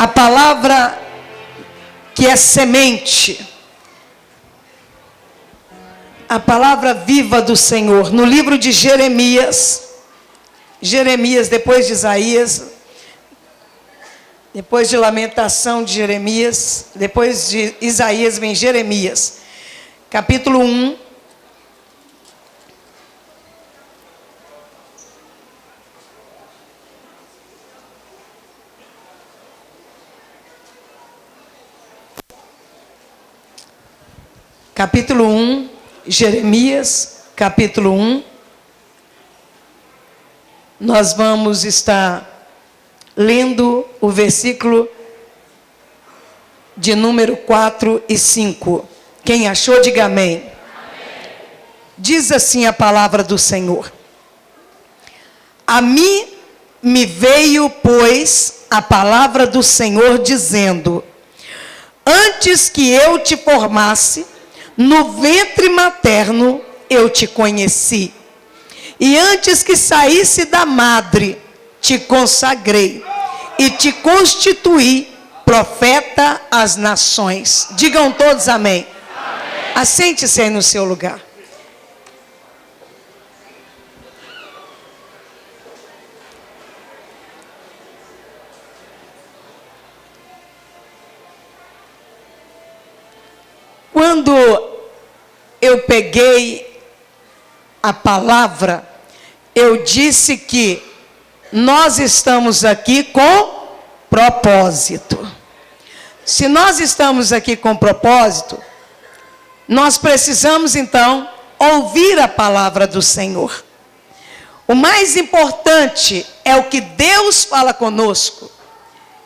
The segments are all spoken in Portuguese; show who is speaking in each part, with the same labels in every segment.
Speaker 1: a palavra que é semente, a palavra viva do Senhor, no livro de Jeremias, depois de Isaías, depois de Lamentação de Jeremias, depois de Isaías vem Jeremias, capítulo 1, capítulo 1, Jeremias, capítulo 1, nós vamos estar lendo o versículo de número 4 e 5. Quem achou, diga amém. Amém. Diz assim a palavra do Senhor: a mim me veio, pois, a palavra do Senhor, dizendo: antes que eu te formasse, no ventre materno eu te conheci, e antes que saísse da madre, te consagrei, e te constituí profeta às nações. Digam todos amém. Amém. Assente-se aí no seu lugar. Quando eu peguei a palavra, eu disse que nós estamos aqui com propósito. Se nós estamos aqui com propósito, nós precisamos então ouvir a palavra do Senhor. O mais importante é o que Deus fala conosco.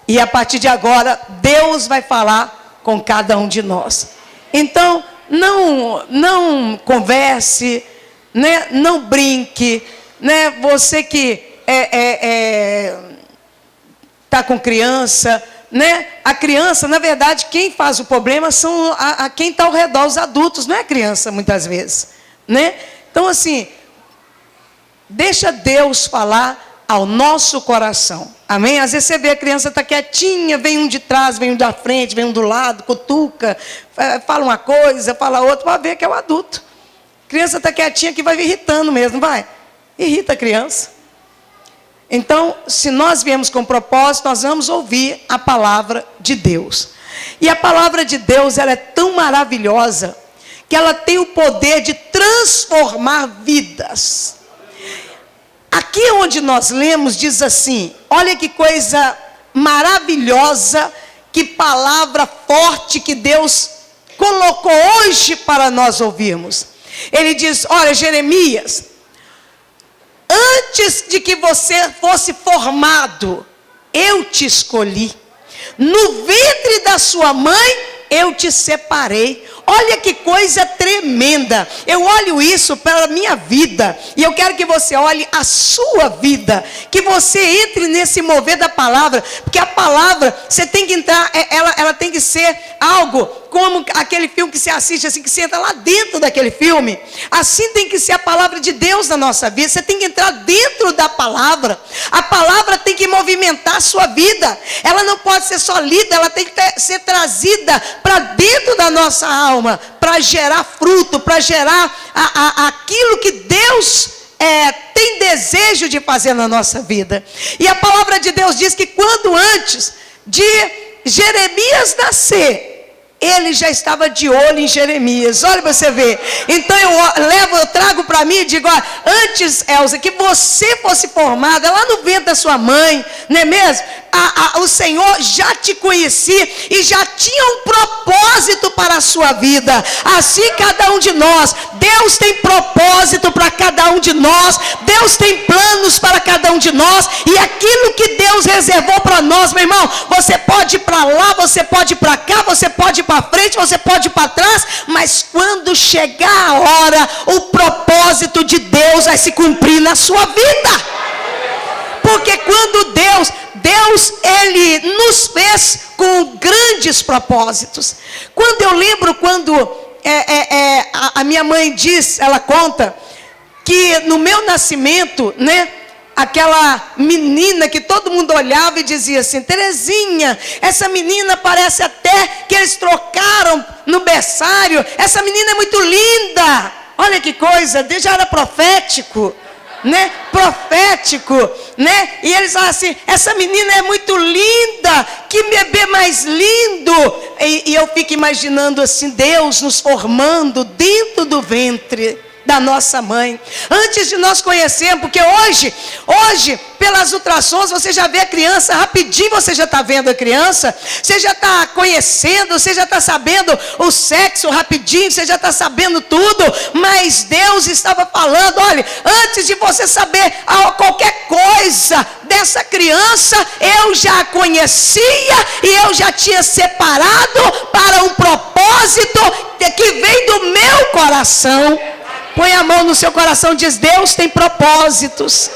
Speaker 1: E a partir de agora, Deus vai falar com cada um de nós. Então, não converse, né? Não brinque, né? Você que está com criança, né? A criança, na verdade, quem faz o problema são quem está ao redor, os adultos, não é a criança muitas vezes, né? Então, assim, deixa Deus falar ao nosso coração, amém? Às vezes você vê a criança está quietinha, vem um de trás, vem um da frente, vem um do lado, cutuca, fala uma coisa, fala outra, para ver que é o adulto. A criança está quietinha que vai irritando mesmo, vai? Irrita a criança. Então, se nós viemos com propósito, nós vamos ouvir a palavra de Deus. E a palavra de Deus, ela é tão maravilhosa, que ela tem o poder de transformar vidas. Aqui onde nós lemos, diz assim, olha que coisa maravilhosa, que palavra forte que Deus colocou hoje para nós ouvirmos. Ele diz, olha, Jeremias, antes de que você fosse formado, eu te escolhi. No ventre da sua mãe, eu te separei. Olha que coisa tremenda. Eu olho isso pela minha vida. E eu quero que você olhe a sua vida. Que você entre nesse mover da palavra. Porque a palavra, você tem que entrar, ela tem que ser algo como aquele filme que você assiste, assim, que você entra lá dentro daquele filme. Assim tem que ser a palavra de Deus na nossa vida. Você tem que entrar dentro da palavra. A palavra tem que movimentar a sua vida. Ela não pode ser só lida, ela tem que ser trazida para dentro da nossa alma, para gerar fruto, para gerar aquilo que Deus tem desejo de fazer na nossa vida. E a palavra de Deus diz que quando antes de Jeremias nascer, ele já estava de olho em Jeremias. Olha para você ver. Então eu trago para mim e digo, ó, antes, Elza, que você fosse formada lá no ventre da sua mãe, não é mesmo? O Senhor já te conhecia e já tinha um propósito para a sua vida. Assim cada um de nós, Deus tem propósito para cada um de nós. Deus tem planos para cada um de nós. E aquilo que Deus reservou para nós, meu irmão, você pode ir para lá, você pode ir para cá, você pode ir para frente, você pode ir para trás, mas quando chegar a hora, o propósito de Deus vai se cumprir na sua vida. Porque quando Deus, Ele nos fez com grandes propósitos. Quando eu lembro, quando a minha mãe diz, ela conta, que no meu nascimento, né, aquela menina que todo mundo olhava e dizia assim: Terezinha, essa menina parece até que eles trocaram no berçário, essa menina é muito linda. Olha que coisa, Deus já era profético, né? Profético, né? E eles falam assim: essa menina é muito linda, que bebê mais lindo. E eu fico imaginando assim, Deus nos formando dentro do ventre da nossa mãe, antes de nós conhecermos, porque hoje, pelas ultrassons, você já vê a criança, rapidinho você já está vendo a criança, você já está conhecendo, você já está sabendo o sexo rapidinho, você já está sabendo tudo, mas Deus estava falando: olha, antes de você saber qualquer coisa dessa criança, eu já a conhecia e eu já tinha separado para um propósito que vem do meu coração. Põe a mão no seu coração e diz: Deus tem propósitos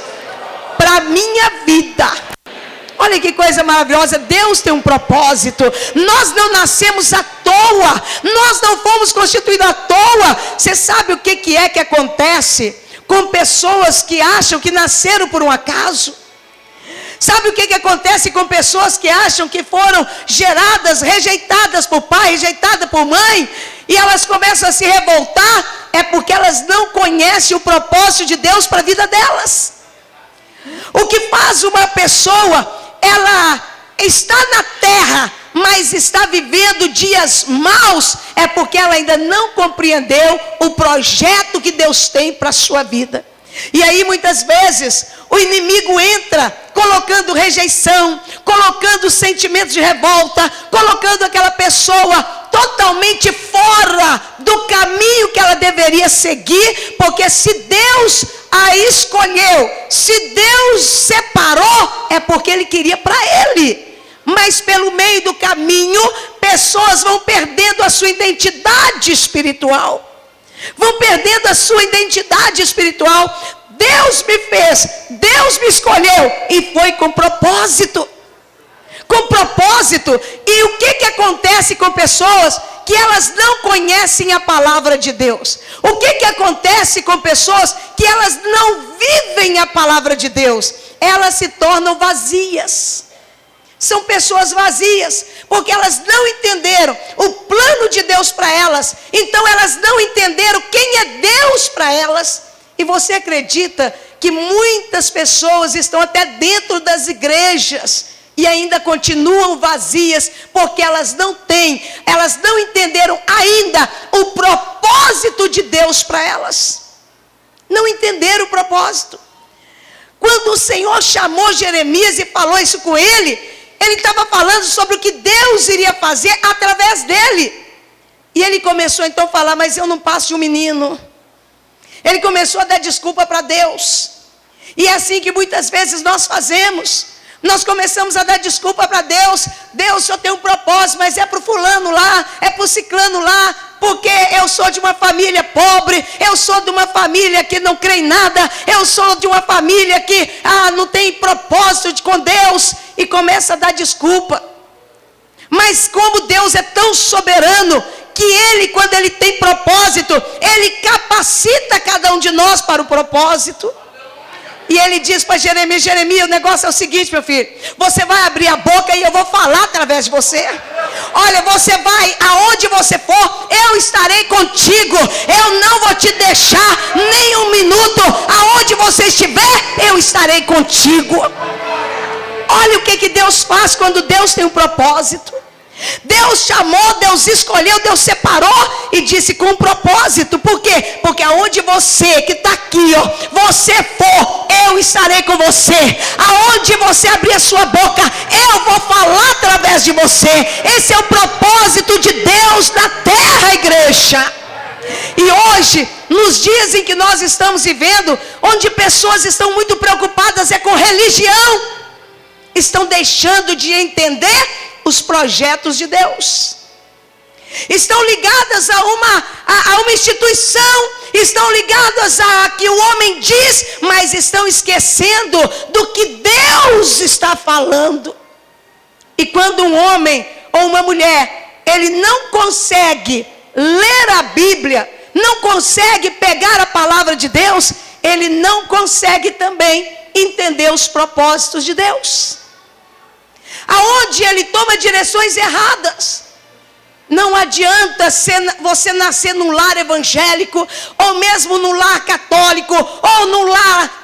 Speaker 1: para a minha vida. Olha que coisa maravilhosa, Deus tem um propósito. Nós não nascemos à toa, nós não fomos constituídos à toa. Você sabe o que é que acontece com pessoas que acham que nasceram por um acaso? Sabe o que acontece com pessoas que acham que foram geradas, rejeitadas por pai, rejeitadas por mãe, e elas começam a se revoltar? É porque elas não conhecem o propósito de Deus para a vida delas. O que faz uma pessoa, ela está na terra, mas está vivendo dias maus, é porque ela ainda não compreendeu o projeto que Deus tem para a sua vida. E aí muitas vezes o inimigo entra colocando rejeição, colocando sentimentos de revolta, colocando aquela pessoa totalmente fora do caminho que ela deveria seguir, porque se Deus a escolheu, se Deus separou, é porque Ele queria para ele. Mas pelo meio do caminho, pessoas vão perdendo a sua identidade espiritual. Vão perdendo a sua identidade espiritual. Deus me fez, Deus me escolheu, e foi com propósito. Com propósito. E o que acontece com pessoas que elas não conhecem a palavra de Deus? O que acontece com pessoas que elas não vivem a palavra de Deus? Elas se tornam vazias. São pessoas vazias, porque elas não entenderam o plano de Deus para elas. Então elas não entenderam quem é Deus para elas. E você acredita que muitas pessoas estão até dentro das igrejas e ainda continuam vazias, porque elas não entenderam ainda o propósito de Deus para elas. Não entenderam o propósito. Quando o Senhor chamou Jeremias e falou isso com ele estava falando sobre o que Deus iria fazer através dele. E ele começou então a falar: mas eu não passo de um menino. Ele começou a dar desculpa para Deus. E é assim que muitas vezes nós fazemos. Nós começamos a dar desculpa para Deus. Deus só tem um propósito, mas é para o fulano lá, é para o ciclano lá, porque eu sou de uma família pobre, eu sou de uma família que não crê em nada, eu sou de uma família que não tem propósito com Deus, e começa a dar desculpa. Mas como Deus é tão soberano, que Ele, quando Ele tem propósito, Ele capacita cada um de nós para o propósito. E Ele diz para Jeremias: Jeremias, o negócio é o seguinte, meu filho, você vai abrir a boca e eu vou falar através de você. Olha, você vai, aonde você for, eu estarei contigo, eu não vou te deixar nem um minuto. Aonde você estiver, eu estarei contigo. Olha o que Deus faz quando Deus tem um propósito. Deus chamou, Deus escolheu, Deus separou e disse com propósito. Por quê? Porque aonde você que está aqui, você for, eu estarei com você. Aonde você abrir a sua boca, eu vou falar através de você. Esse é o propósito de Deus na terra, igreja. E hoje, nos dias em que nós estamos vivendo, onde pessoas estão muito preocupadas com religião, estão deixando de entender os projetos de Deus. Estão ligadas a uma instituição, estão ligadas a que o homem diz, mas estão esquecendo do que Deus está falando. E quando um homem ou uma mulher, ele não consegue ler a Bíblia, não consegue pegar a palavra de Deus, ele não consegue também entender os propósitos de Deus. Aonde ele toma direções erradas. Não adianta você nascer num lar evangélico, ou mesmo num lar católico, ou num lar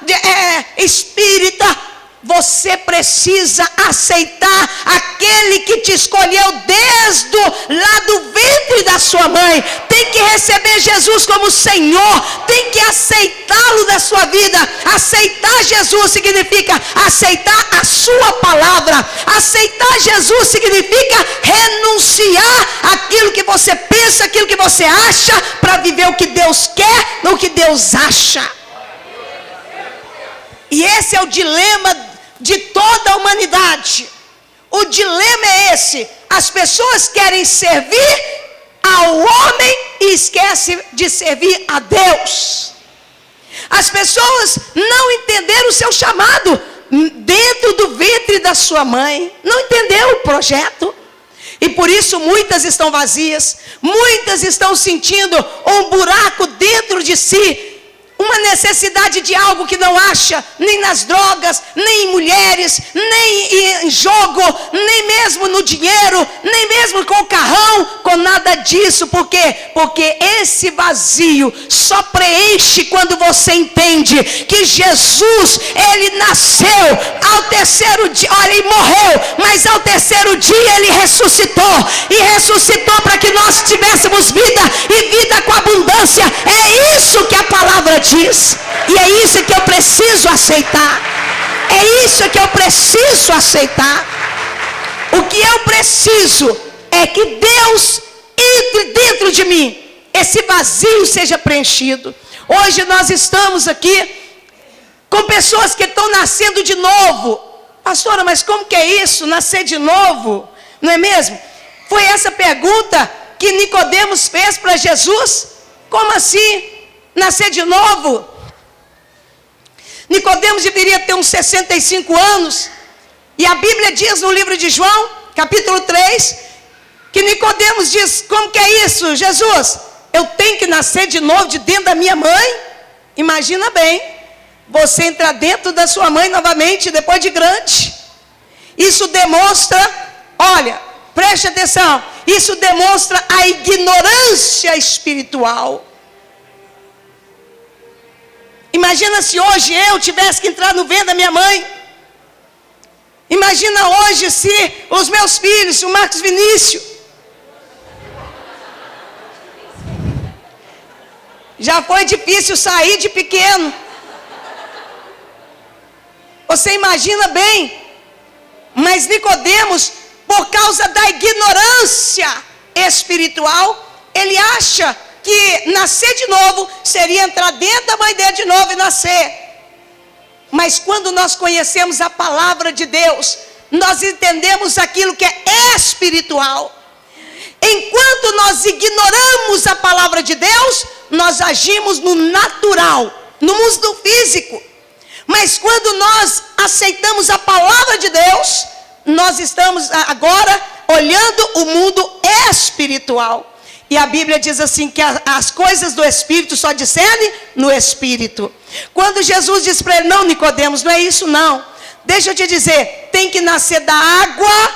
Speaker 1: espírita. Você precisa aceitar aquele que te escolheu desde lá do ventre da sua mãe. Tem que receber Jesus como Senhor, tem que aceitá-lo na sua vida. Aceitar Jesus significa aceitar a sua palavra. Aceitar Jesus significa renunciar àquilo que você pensa, aquilo que você acha, para viver o que Deus quer, não o que Deus acha. E esse é o dilema de toda a humanidade. O dilema é esse: as pessoas querem servir ao homem e esquecem de servir a Deus. As pessoas não entenderam o seu chamado dentro do ventre da sua mãe, não entenderam o projeto. E por isso muitas estão vazias, muitas estão sentindo um buraco dentro de si, uma necessidade de algo que não acha, nem nas drogas, nem em mulheres, nem em jogo, nem mesmo no dinheiro, nem mesmo com o carrão, com nada disso. Por quê? Porque esse vazio só preenche quando você entende que Jesus, ele nasceu ao terceiro dia, olha, ele morreu, mas ao terceiro dia ele ressuscitou, e ressuscitou para que nós tivéssemos vida, e vida com abundância. É isso que a palavra diz. E é isso que eu preciso aceitar. É isso que eu preciso aceitar. O que eu preciso é que Deus entre dentro de mim, esse vazio seja preenchido. Hoje nós estamos aqui com pessoas que estão nascendo de novo. Pastora, mas como que é isso, nascer de novo? Não é mesmo? Foi essa pergunta que Nicodemos fez para Jesus. Como assim? Nascer de novo? Nicodemos deveria ter uns 65 anos. E a Bíblia diz no livro de João, capítulo 3, que Nicodemos diz: como que é isso, Jesus? Eu tenho que nascer de novo de dentro da minha mãe? Imagina bem, você entrar dentro da sua mãe novamente depois de grande. Isso demonstra, olha, preste atenção, isso demonstra a ignorância espiritual. Imagina se hoje eu tivesse que entrar no ventre da minha mãe. Imagina hoje se os meus filhos, o Marcos Vinícius, já foi difícil sair de pequeno. Você imagina bem. Mas Nicodemos, por causa da ignorância espiritual, ele acha que nascer de novo seria entrar dentro da mãe dele de novo e nascer. Mas quando nós conhecemos a palavra de Deus, nós entendemos aquilo que é espiritual. Enquanto nós ignoramos a palavra de Deus, nós agimos no natural, no mundo físico. Mas quando nós aceitamos a palavra de Deus, nós estamos agora olhando o mundo espiritual. E a Bíblia diz assim, que as coisas do Espírito só discernem no Espírito. Quando Jesus diz para ele: não, Nicodemos, não é isso não. Deixa eu te dizer, tem que nascer da água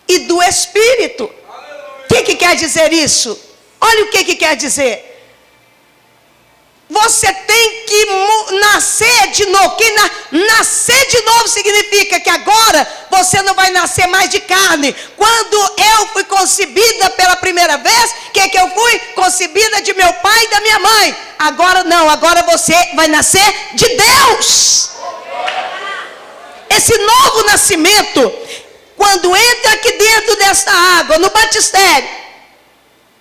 Speaker 1: e do Espírito. O que quer dizer isso? Olha o que quer dizer. Você tem que nascer de novo. Nascer de novo significa que agora você não vai nascer mais de carne. Quando eu fui concebida pela primeira vez, que eu fui concebida de meu pai e da minha mãe. Agora não, agora você vai nascer de Deus. Esse novo nascimento, quando entra aqui dentro desta água, no batistério,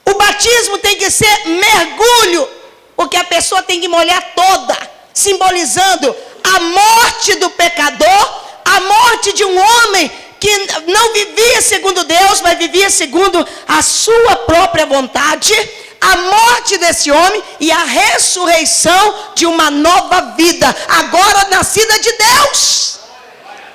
Speaker 1: o batismo tem que ser mergulho, porque a pessoa tem que molhar toda, simbolizando a morte do pecador, a morte de um homem que não vivia segundo Deus, mas vivia segundo a sua própria vontade, a morte desse homem e a ressurreição de uma nova vida, agora nascida de Deus.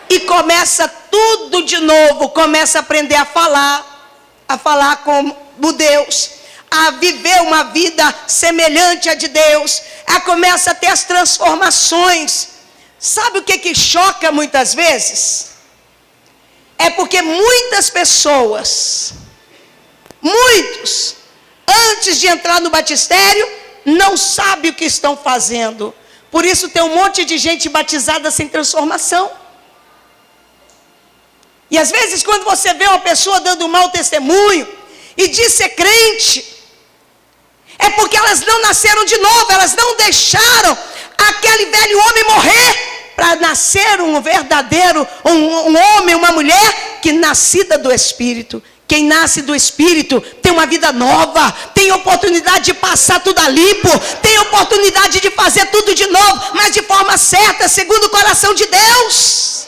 Speaker 1: E começa tudo de novo, começa a aprender a falar como Deus, a viver uma vida semelhante à de Deus, começa a ter as transformações. Sabe o que choca muitas vezes? É porque muitas pessoas, muitos, antes de entrar no batistério, não sabem o que estão fazendo. Por isso tem um monte de gente batizada sem transformação. E às vezes quando você vê uma pessoa dando um mau testemunho e diz ser crente, é porque elas não nasceram de novo, elas não deixaram aquele velho homem morrer para nascer um verdadeiro, um homem, uma mulher que nascida do Espírito. Quem nasce do Espírito tem uma vida nova, tem oportunidade de passar tudo a limpo, tem oportunidade de fazer tudo de novo, mas de forma certa, segundo o coração de Deus.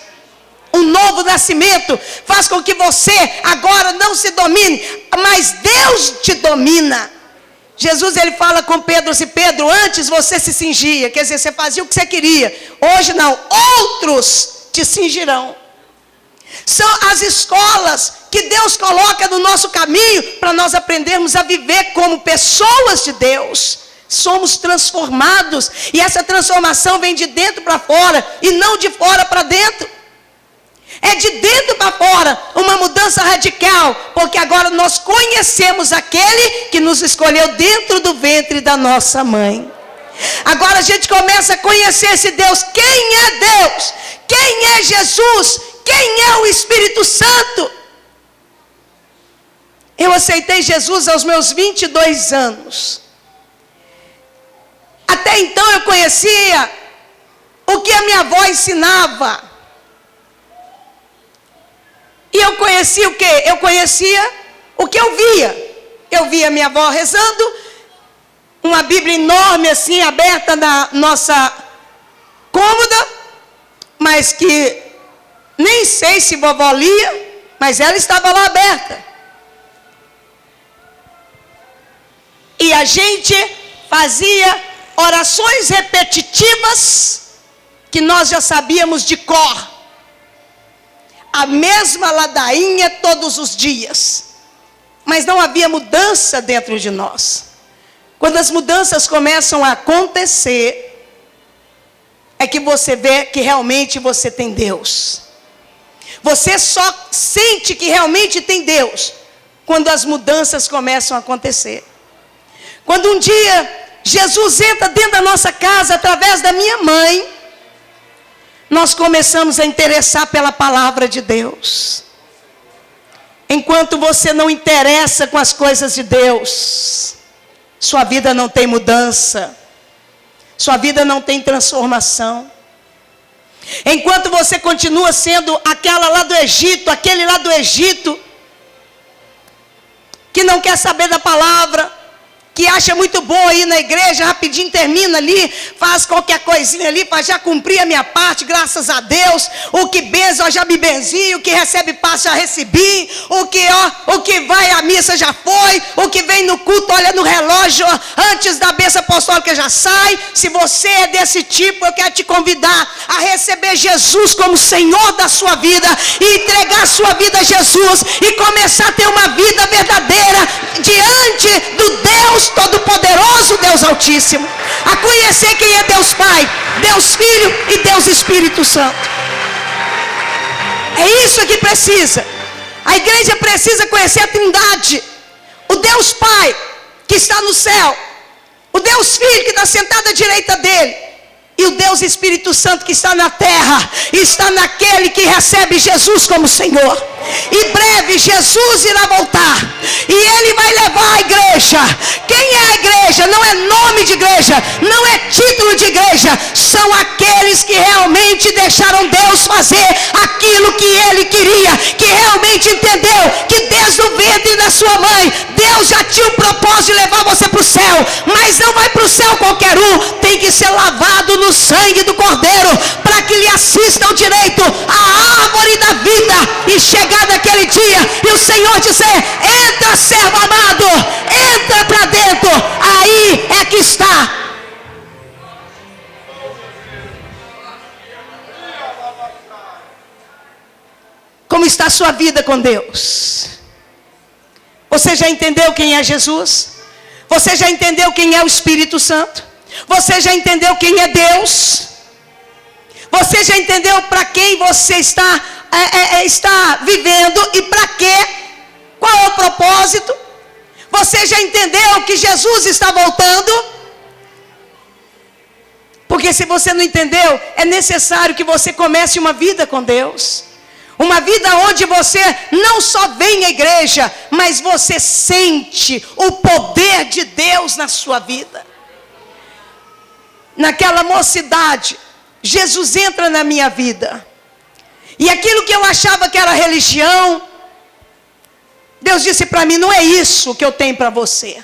Speaker 1: Um novo nascimento faz com que você agora não se domine, mas Deus te domina. Jesus, ele fala com Pedro assim: Pedro, antes você se cingia, quer dizer, você fazia o que você queria. Hoje não, outros te cingirão. São as escolas que Deus coloca no nosso caminho para nós aprendermos a viver como pessoas de Deus. Somos transformados e essa transformação vem de dentro para fora e não de fora para dentro. É de dentro para fora, uma mudança radical, porque agora nós conhecemos aquele que nos escolheu dentro do ventre da nossa mãe. Agora a gente começa a conhecer esse Deus. Quem é Deus? Quem é Jesus? Quem é o Espírito Santo? Eu aceitei Jesus aos meus 22 anos. Até então eu conhecia o que a minha avó ensinava. E eu conhecia o quê? Eu conhecia o que eu via. Eu via minha avó rezando, uma Bíblia enorme assim, aberta na nossa cômoda, mas que nem sei se vovó lia, mas ela estava lá aberta. E a gente fazia orações repetitivas que nós já sabíamos de cor. A mesma ladainha todos os dias. Mas não havia mudança dentro de nós. Quando as mudanças começam a acontecer, é que você vê que realmente você tem Deus. Você só sente que realmente tem Deus quando as mudanças começam a acontecer. Quando um dia Jesus entra dentro da nossa casa através da minha mãe, nós começamos a interessar pela palavra de Deus. Enquanto você não interessa com as coisas de Deus, sua vida não tem mudança, sua vida não tem transformação. Enquanto você continua sendo aquela lá do Egito, aquele lá do Egito, que não quer saber da palavra, que acha muito bom ir na igreja, rapidinho termina ali, faz qualquer coisinha ali, para já cumprir a minha parte, graças a Deus. O que benza, eu já me benzi, o que recebe paz, já recebi, o que vai à missa já foi, o que vem no culto, olha no relógio, antes da bênção apostólica já sai. Se você é desse tipo, eu quero te convidar a receber Jesus como Senhor da sua vida, e entregar a sua vida a Jesus, e começar a ter uma vida verdadeira, diante do Deus Todo-Poderoso, Deus Altíssimo, a conhecer quem é Deus Pai, Deus Filho e Deus Espírito Santo. É isso que precisa. A igreja precisa conhecer a Trindade, o Deus Pai que está no céu, o Deus Filho que está sentado à direita dele, e o Deus Espírito Santo que está na terra, está naquele que recebe Jesus como Senhor. Em breve Jesus irá voltar, e Ele vai levar a igreja. Quem é a igreja? Não é nome de igreja, não é título de igreja, são aqueles que realmente deixaram Deus fazer aquilo que Ele queria, que realmente entendeu que desde o ventre da sua mãe, Deus já tinha o propósito de levar você para o céu. Mas não vai para o céu qualquer um, tem que ser lavado no sangue do Cordeiro, para que lhe assistam direito à árvore da vida, e chegar naquele dia e o Senhor dizer: entra, servo amado, entra para dentro. Aí é que está. Como está a sua vida com Deus? Você já entendeu quem é Jesus? Você já entendeu quem é o Espírito Santo? Você já entendeu quem é Deus? Você já entendeu para quem você está vivendo e para quê? Qual é o propósito? Você já entendeu que Jesus está voltando? Porque se você não entendeu, é necessário que você comece uma vida com Deus. Uma vida onde você não só vem à igreja, mas você sente o poder de Deus na sua vida. Naquela mocidade, Jesus entra na minha vida. E aquilo que eu achava que era religião, Deus disse para mim, não é isso que eu tenho para você.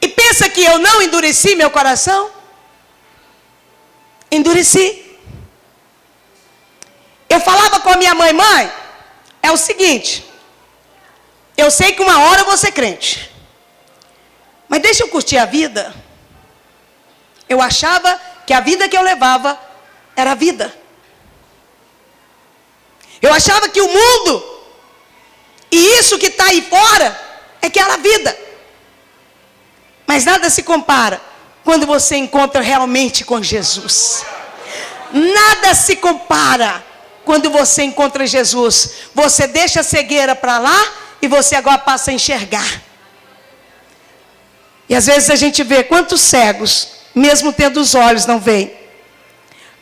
Speaker 1: E pensa que eu não endureci meu coração? Endureci. Eu falava com a minha mãe, mãe, é o seguinte, eu sei que uma hora eu vou ser crente, mas deixa eu curtir a vida. Eu achava que a vida que eu levava era a vida. Eu achava que o mundo, e isso que está aí fora, é que era a vida. Mas nada se compara quando você encontra realmente com Jesus. Nada se compara quando você encontra Jesus. Você deixa a cegueira para lá e você agora passa a enxergar. E às vezes a gente vê quantos cegos, mesmo tendo os olhos, não veem.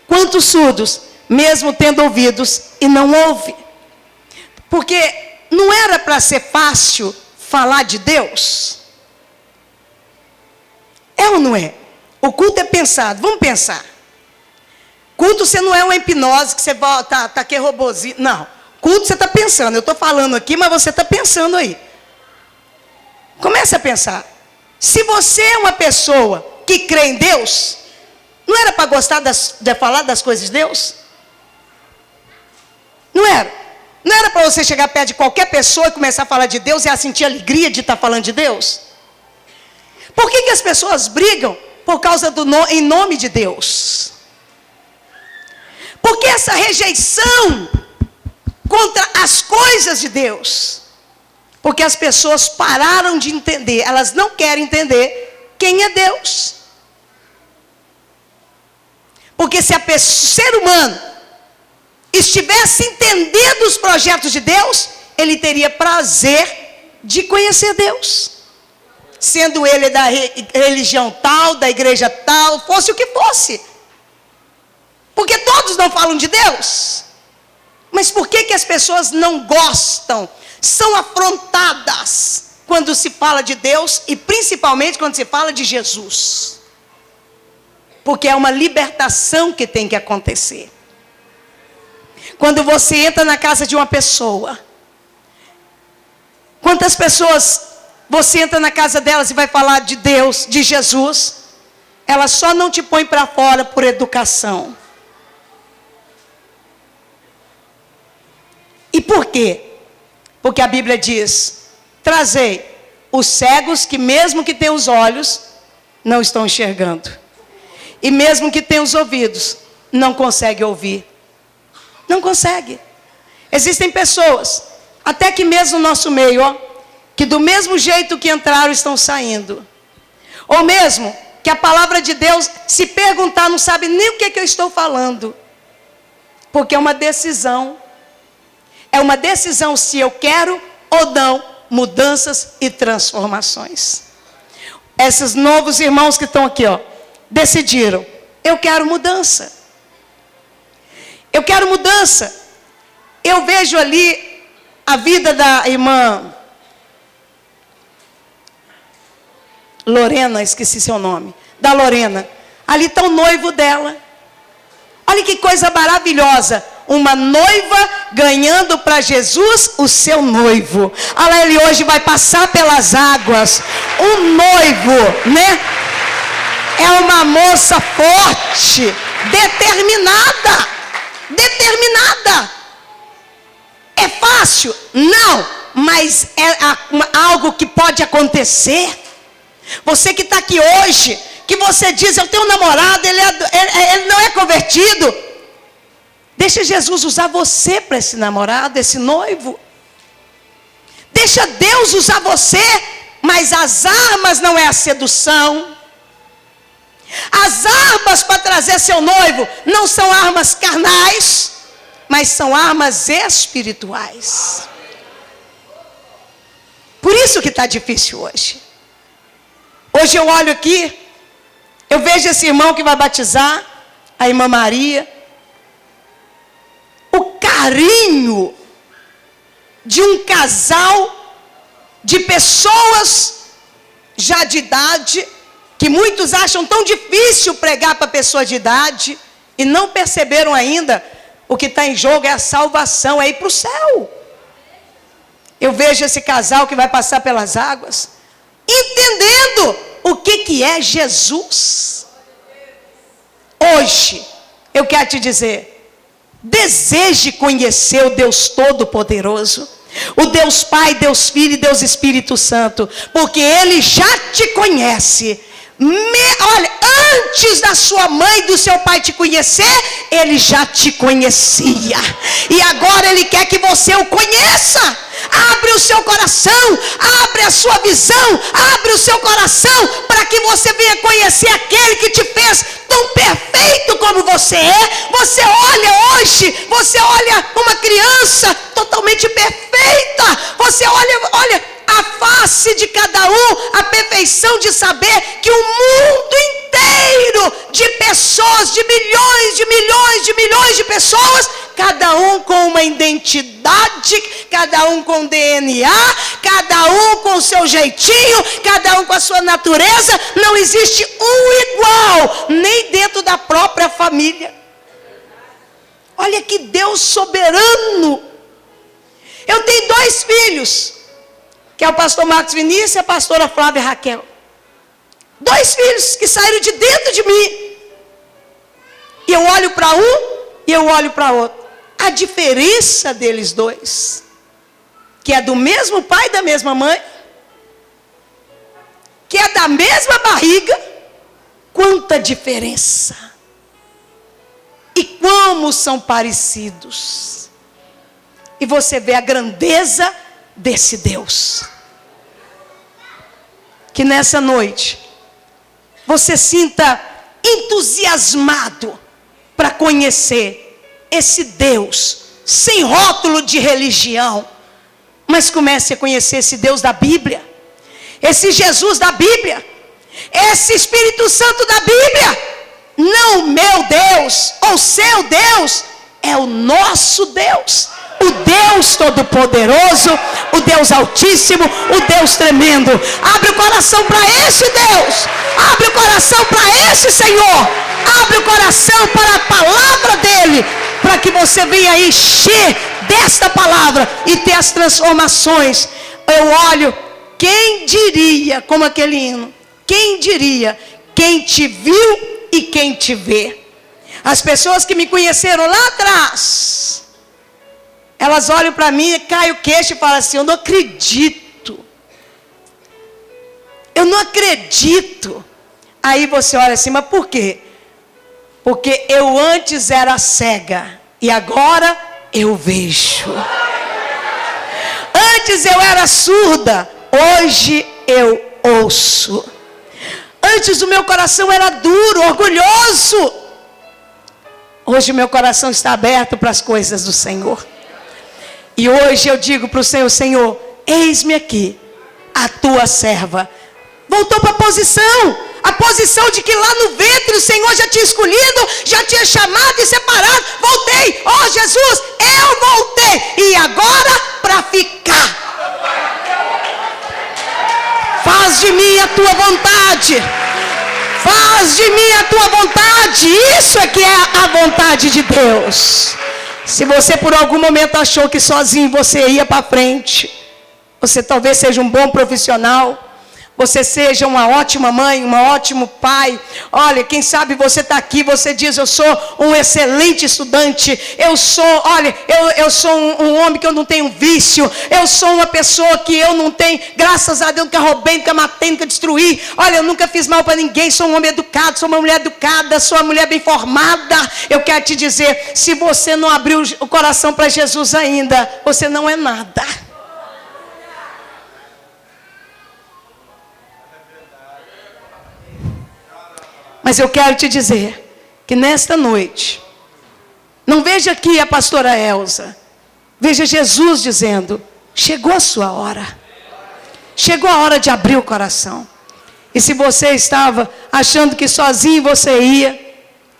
Speaker 1: Quantos surdos, mesmo tendo ouvidos e não ouvem. Porque não era para ser fácil falar de Deus? É ou não é? O culto é pensado. Vamos pensar. Culto você não é uma hipnose que você tá aqui robozinho. Não. Culto você está pensando. Eu estou falando aqui, mas você está pensando aí. Comece a pensar. Se você é uma pessoa que crê em Deus, não era para gostar de falar das coisas de Deus? Não era. Não era para você chegar perto de qualquer pessoa e começar a falar de Deus e a sentir alegria de estar falando de Deus? Por que as pessoas brigam? Por causa em nome de Deus. Porque essa rejeição contra as coisas de Deus? Porque as pessoas pararam de entender, elas não querem entender quem é Deus. Porque se o ser humano estivesse entendendo os projetos de Deus, ele teria prazer de conhecer Deus. Sendo ele da religião tal, da igreja tal, fosse o que fosse. Porque todos não falam de Deus. Mas por que as pessoas não gostam? São afrontadas quando se fala de Deus e principalmente quando se fala de Jesus. Porque é uma libertação que tem que acontecer. Quando você entra na casa de uma pessoa, quantas pessoas você entra na casa delas e vai falar de Deus, de Jesus, ela só não te põe para fora por educação. E por quê? Porque a Bíblia diz, trazei os cegos que mesmo que tenham os olhos, não estão enxergando. E mesmo que tenham os ouvidos, não conseguem ouvir. Não consegue. Existem pessoas, até que mesmo no nosso meio, que do mesmo jeito que entraram, estão saindo. Ou mesmo, que a palavra de Deus, se perguntar, não sabe nem o que eu estou falando. Porque é uma decisão. É uma decisão se eu quero ou não mudanças e transformações. Esses novos irmãos que estão aqui, decidiram, eu quero mudança. Eu quero mudança. Eu vejo ali a vida da irmã Lorena, esqueci seu nome, da Lorena. Ali está o noivo dela. Olha que coisa maravilhosa. Uma noiva ganhando para Jesus o seu noivo. Olha, ele hoje vai passar pelas águas. Um noivo, né? É uma moça forte, determinada. Determinada. É fácil? Não. Mas é algo que pode acontecer. Você que está aqui hoje, que você diz, eu tenho um namorado, ele não é convertido. Deixa Jesus usar você para esse namorado, esse noivo. Deixa Deus usar você, Mas as armas não é a sedução. As armas para trazer seu noivo não são armas carnais, mas são armas espirituais. Por isso que está difícil hoje. Hoje eu olho aqui, eu vejo esse irmão que vai batizar, a irmã Maria. O carinho de um casal de pessoas já de idade, que muitos acham tão difícil pregar para pessoa de idade, e não perceberam ainda o que está em jogo é a salvação, é ir para o céu. Eu vejo esse casal que vai passar pelas águas, entendendo o que é Jesus. Hoje, eu quero te dizer, deseje conhecer o Deus Todo-Poderoso, o Deus Pai, Deus Filho e Deus Espírito Santo, porque Ele já te conhece. Olha, antes da sua mãe e do seu pai te conhecer, Ele já te conhecia, e agora Ele quer que você o conheça. Abre o seu coração, abre a sua visão, abre o seu coração, para que você venha conhecer aquele que te fez tão perfeito como você é. Você olha hoje, você olha uma criança totalmente perfeita, você olha a face de cada um, a perfeição de saber que o mundo inteiro de pessoas, de milhões, de milhões, de milhões de pessoas, cada um com uma identidade, cada um com DNA, cada um com o seu jeitinho, cada um com a sua natureza, não existe um igual, nem dentro da própria família. Olha que Deus soberano. Eu tenho 2 filhos, que é o pastor Marcos Vinícius e a pastora Flávia Raquel. 2 filhos que saíram de dentro de mim. E eu olho para um e eu olho para outro. A diferença deles dois, que é do mesmo pai e da mesma mãe, que é da mesma barriga, quanta diferença. E como são parecidos. E você vê a grandeza desse Deus. Que nessa noite você sinta entusiasmado para conhecer esse Deus sem rótulo de religião, mas comece a conhecer esse Deus da Bíblia, esse Jesus da Bíblia, esse Espírito Santo da Bíblia. Não o meu Deus ou seu Deus, é o nosso Deus, o Deus Todo-Poderoso, o Deus Altíssimo, o Deus Tremendo. Abre o coração para esse Deus, abre o coração para esse Senhor, abre o coração para a palavra dEle, para que você venha encher desta palavra e ter as transformações. Eu olho, quem diria, como aquele hino, quem diria, quem te viu e quem te vê. As pessoas que me conheceram lá atrás, elas olham para mim, caem o queixo e falam assim: eu não acredito. Eu não acredito. Aí você olha assim, mas por quê? Porque eu antes era cega e agora eu vejo. Antes eu era surda, hoje eu ouço. Antes o meu coração era duro, orgulhoso. Hoje o meu coração está aberto para as coisas do Senhor. E hoje eu digo para o Senhor: Senhor, eis-me aqui, a tua serva. Voltou para a posição de que lá no ventre o Senhor já tinha escolhido, já tinha chamado e separado. Voltei, oh Jesus, eu voltei, e agora para ficar. Faz de mim a tua vontade. Faz de mim a tua vontade. Isso é que é a vontade de Deus. Se você por algum momento achou que sozinho você ia para frente, você talvez seja um bom profissional, você seja uma ótima mãe, um ótimo pai. Olha, quem sabe você está aqui, você diz: eu sou um excelente estudante, eu sou um homem que eu não tenho vício, eu sou uma pessoa que eu não tenho, graças a Deus, nunca roubei, nunca matei, nunca destruí, olha, eu nunca fiz mal para ninguém, sou um homem educado, sou uma mulher educada, sou uma mulher bem formada. Eu quero te dizer, se você não abriu o coração para Jesus ainda, você não é nada. Mas eu quero te dizer que nesta noite, não veja aqui a pastora Elza, veja Jesus dizendo: chegou a sua hora. Chegou a hora de abrir o coração. E se você estava achando que sozinho você ia,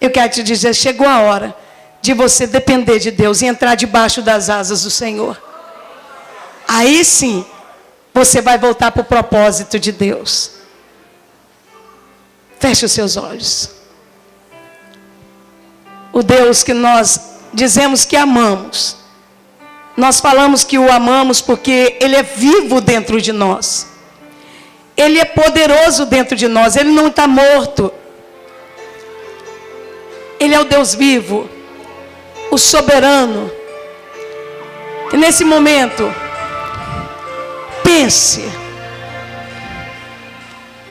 Speaker 1: eu quero te dizer, chegou a hora de você depender de Deus e entrar debaixo das asas do Senhor. Aí sim, você vai voltar para o propósito de Deus. Feche os seus olhos. O Deus que nós dizemos que amamos, nós falamos que o amamos porque Ele é vivo dentro de nós. Ele é poderoso dentro de nós, Ele não está morto. Ele é o Deus vivo, o soberano. E nesse momento, pense.